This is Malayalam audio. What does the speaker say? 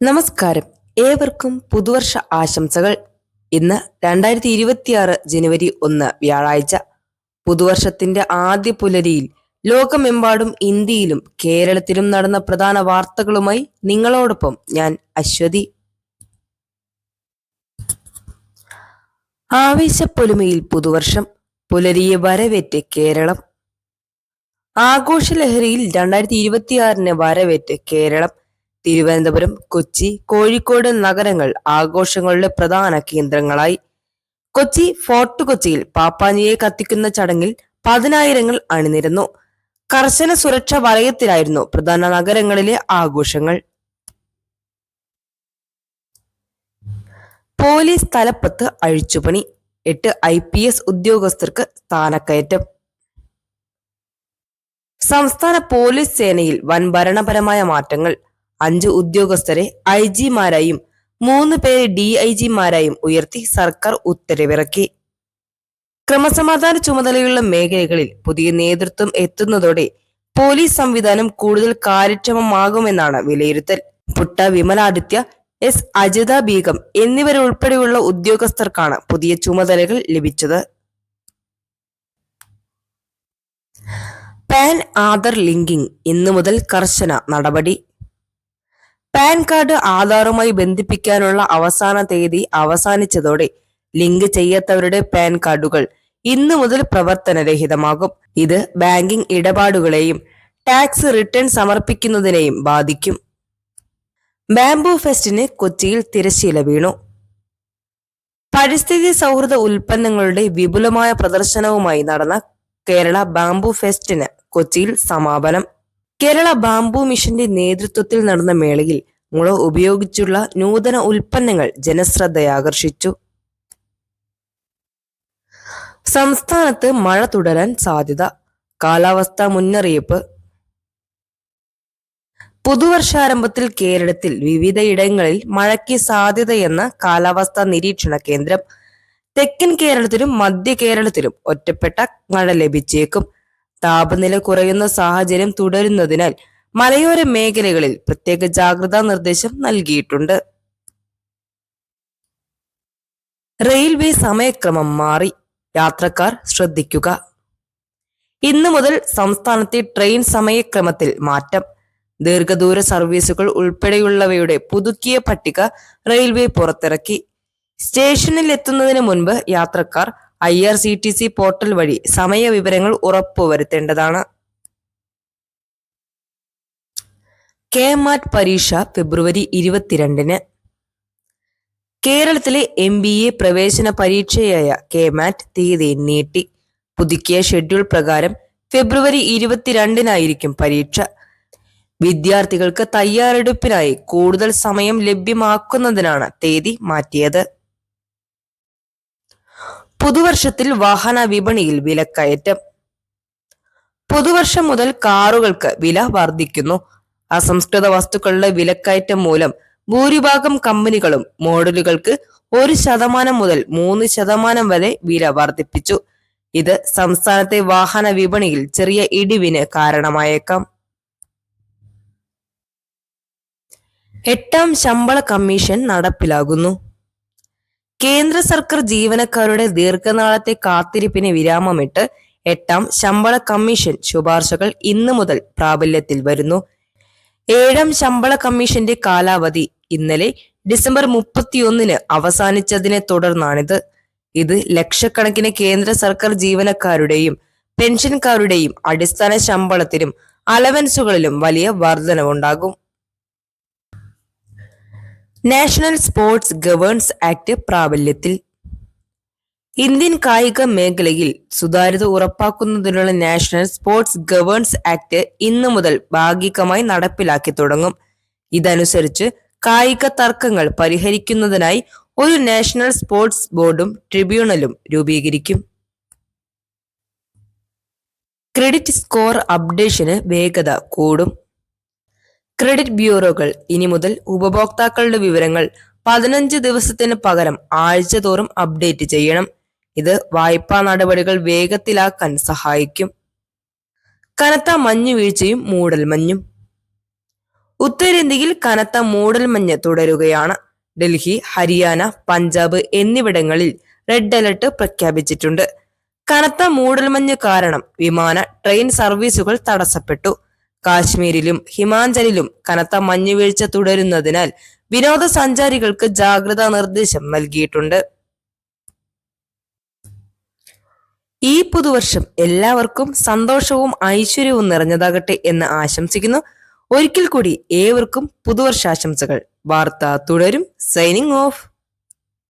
നമസ്കാരം. ഏവർക്കും പുതുവർഷ ആശംസകൾ. ഇന്ന് 2026 ജനുവരി 1 വ്യാഴാഴ്ച. പുതുവർഷത്തിന്റെ ആദ്യ പുലരിയിൽ ലോകമെമ്പാടും ഇന്ത്യയിലും കേരളത്തിലും നടന്ന പ്രധാന വാർത്തകളുമായി നിങ്ങളോടൊപ്പം ഞാൻ അശ്വതി. ആവേശപ്പൊലിമയിൽ പുതുവർഷം, പുലരിയെ വരവേറ്റ് കേരളം. ആഘോഷലഹരിയിൽ 2026 വരവേറ്റ് കേരളം. തിരുവനന്തപുരം, കൊച്ചി, കോഴിക്കോട് നഗരങ്ങൾ ആഘോഷങ്ങളുടെ പ്രധാന കേന്ദ്രങ്ങളായി. കൊച്ചി ഫോർട്ട് കൊച്ചിയിൽ പാപ്പാനിയെ കത്തിക്കുന്ന ചടങ്ങിൽ പതിനായിരങ്ങൾ അണിനിരന്നു. കർശന സുരക്ഷാ വലയത്തിലായിരുന്നു പ്രധാന നഗരങ്ങളിലെ ആഘോഷങ്ങൾ. പോലീസ് തലപ്പത്ത് അഴിച്ചുപണി, 8 IPS ഉദ്യോഗസ്ഥർക്ക് സ്ഥാനക്കയറ്റം. സംസ്ഥാന പോലീസ് സേനയിൽ വൻ ഭരണപരമായ മാറ്റങ്ങൾ. 5 ഉദ്യോഗസ്ഥരെ IG-മാരായും 3 പേരെ DIG-മാരായും ഉയർത്തി സർക്കാർ ഉത്തരവിറക്കി. ക്രമസമാധാന ചുമതലയുള്ള മേഖലകളിൽ പുതിയ നേതൃത്വം എത്തുന്നതോടെ പോലീസ് സംവിധാനം കൂടുതൽ കാര്യക്ഷമമാകുമെന്നാണ് വിലയിരുത്തൽ. പുട്ട വിമലാദിത്യ, S അജിത ബീഗം എന്നിവരുൾപ്പെടെയുള്ള ഉദ്യോഗസ്ഥർക്കാണ് പുതിയ ചുമതലകൾ ലഭിച്ചത്. പാൻ ആധാർ ലിങ്കിംഗ് ഇന്നു മുതൽ കർശന നടപടി. പാൻ കാർഡ് ആധാറുമായി ബന്ധിപ്പിക്കാനുള്ള അവസാന തീയതി അവസാനിച്ചതോടെ ലിങ്ക് ചെയ്യാത്തവരുടെ പാൻ കാർഡുകൾ ഇന്നു മുതൽ പ്രവർത്തനരഹിതമാകും. ഇത് ബാങ്കിംഗ് ഇടപാടുകളെയും ടാക്സ് റിട്ടേൺ സമർപ്പിക്കുന്നതിനെയും ബാധിക്കും. ബാംബു ഫെസ്റ്റിന് കൊച്ചിയിൽ തിരശ്ശീല വീണു. പരിസ്ഥിതി സൗഹൃദ ഉൽപ്പന്നങ്ങളുടെ വിപുലമായ പ്രദർശനവുമായി നടന്ന കേരള ബാംബു ഫെസ്റ്റിന് കൊച്ചിയിൽ സമാപനം. കേരള ബാംബു മിഷന്റെ നേതൃത്വത്തിൽ നടന്ന മേളയിൽ മുള ഉപയോഗിച്ചുള്ള നൂതന ഉൽപ്പന്നങ്ങൾ ജനശ്രദ്ധയാകർഷിച്ചു. സംസ്ഥാനത്ത് മഴ തുടരാൻ സാധ്യത, കാലാവസ്ഥാ മുന്നറിയിപ്പ്. പുതുവർഷാരംഭത്തിൽ കേരളത്തിൽ വിവിധയിടങ്ങളിൽ മഴയ്ക്ക് സാധ്യതയെന്ന കാലാവസ്ഥാ നിരീക്ഷണ കേന്ദ്രം. തെക്കൻ കേരളത്തിലും മധ്യ കേരളത്തിലും ഒറ്റപ്പെട്ട മഴ ലഭിച്ചേക്കും. താപനില കുറയുന്ന സാഹചര്യം തുടരുന്നതിനാൽ മലയോര മേഖലകളിൽ പ്രത്യേക ജാഗ്രതാ നിർദ്ദേശം നൽകിയിട്ടുണ്ട്. റെയിൽവേ സമയക്രമം മാറി, യാത്രക്കാർ ശ്രദ്ധിക്കുക. ഇന്നു മുതൽ സംസ്ഥാനത്തെ ട്രെയിൻ സമയക്രമത്തിൽ മാറ്റം. ദീർഘദൂര സർവീസുകൾ ഉൾപ്പെടെയുള്ളവയുടെ പുതുക്കിയ പട്ടിക റെയിൽവേ പുറത്തിറക്കി. സ്റ്റേഷനിൽ എത്തുന്നതിന് മുൻപ് യാത്രക്കാർ IRCTC പോർട്ടൽ വഴി സമയ വിവരങ്ങൾ ഉറപ്പുവരുത്തേണ്ടതാണ്. KMAT പരീക്ഷ ഫെബ്രുവരി 22-ന്. കേരളത്തിലെ MBA പ്രവേശന പരീക്ഷയായ KMAT തീയതി നീട്ടി. പുതുക്കിയ ഷെഡ്യൂൾ പ്രകാരം ഫെബ്രുവരി 22-നായിരിക്കും പരീക്ഷ. വിദ്യാർത്ഥികൾക്ക് തയ്യാറെടുപ്പിനായി കൂടുതൽ സമയം ലഭ്യമാക്കുന്നതിനാണ് തീയതി മാറ്റിയത്. പുതുവർഷത്തിൽ വാഹന വിപണിയിൽ വിലക്കയറ്റം. പുതുവർഷം മുതൽ കാറുകൾക്ക് വില വർദ്ധിക്കുന്നു. അസംസ്കൃത വസ്തുക്കളുടെ വിലക്കയറ്റം മൂലം ഭൂരിഭാഗം കമ്പനികളും മോഡലുകൾക്ക് 1% മുതൽ 3% വരെ വില വർദ്ധിപ്പിച്ചു. ഇത് സംസ്ഥാനത്തെ വാഹന വിപണിയിൽ ചെറിയ ഇടിവിന് കാരണമായേക്കാം. 8ാം ശമ്പള കമ്മീഷൻ നടപ്പിലാകുന്നു. കേന്ദ്ര സർക്കാർ ജീവനക്കാരുടെ ദീർഘനാളത്തെ കാത്തിരിപ്പിന് വിരാമമിട്ട് 8ാം ശമ്പള കമ്മീഷൻ ശുപാർശകൾ ഇന്നു മുതൽ പ്രാബല്യത്തിൽ വരുന്നു. 7ാം ശമ്പള കമ്മീഷന്റെ കാലാവധി ഇന്നലെ ഡിസംബർ 31-ന് അവസാനിച്ചതിനെ തുടർന്നാണിത്. ഇത് ലക്ഷക്കണക്കിന് കേന്ദ്ര സർക്കാർ ജീവനക്കാരുടെയും പെൻഷൻകാരുടെയും അടിസ്ഥാന ശമ്പളത്തിലും അലവൻസുകളിലും വലിയ വർധനവുണ്ടാകും. നാഷണൽ സ്പോർട്സ് ഗവേണൻസ് ആക്ട് പ്രാബല്യത്തിൽ. ഇന്ത്യൻ കായിക മേഖലയിൽ സുതാര്യത ഉറപ്പാക്കുന്നതിനുള്ള നാഷണൽ സ്പോർട്സ് ഗവേണൻസ് ആക്ട് ഇന്നു മുതൽ ഭാഗികമായി നടപ്പിലാക്കി തുടങ്ങും. ഇതനുസരിച്ച് കായിക തർക്കങ്ങൾ പരിഹരിക്കുന്നതിനായി ഒരു നാഷണൽ സ്പോർട്സ് ബോർഡും ട്രിബ്യൂണലും രൂപീകരിക്കും. ക്രെഡിറ്റ് സ്കോർ അപ്ഡേഷന് വേഗത കൂടും. ക്രെഡിറ്റ് ബ്യൂറോകൾ ഇനി മുതൽ ഉപഭോക്താക്കളുടെ വിവരങ്ങൾ 15 ദിവസത്തിന് പകരം ആഴ്ച തോറും അപ്ഡേറ്റ് ചെയ്യണം. ഇത് വായ്പാ നടപടികൾ വേഗത്തിലാക്കാൻ സഹായിക്കും. കനത്ത മഞ്ഞുവീഴ്ചയും മൂടൽമഞ്ഞും. ഉത്തരേന്ത്യയിൽ കനത്ത മൂടൽമഞ്ഞ് തുടരുകയാണ്. ഡൽഹി, ഹരിയാന, പഞ്ചാബ് എന്നിവിടങ്ങളിൽ റെഡ് അലർട്ട് പ്രഖ്യാപിച്ചിട്ടുണ്ട്. കനത്ത മൂടൽമഞ്ഞ് കാരണം വിമാന, ട്രെയിൻ സർവീസുകൾ തടസ്സപ്പെട്ടു. കാശ്മീരിലും ഹിമാചലിലും കനത്ത മഞ്ഞുവീഴ്ച തുടരുന്നതിനാൽ വിനോദസഞ്ചാരികൾക്ക് ജാഗ്രതാ നിർദ്ദേശം നൽകിയിട്ടുണ്ട്. ഈ പുതുവർഷം എല്ലാവർക്കും സന്തോഷവും ഐശ്വര്യവും നിറഞ്ഞതാകട്ടെ എന്ന് ആശംസിക്കുന്നു. ഒരിക്കൽ കൂടി ഏവർക്കും പുതുവർഷാശംസകൾ. വാർത്ത തുടരും. Signing off.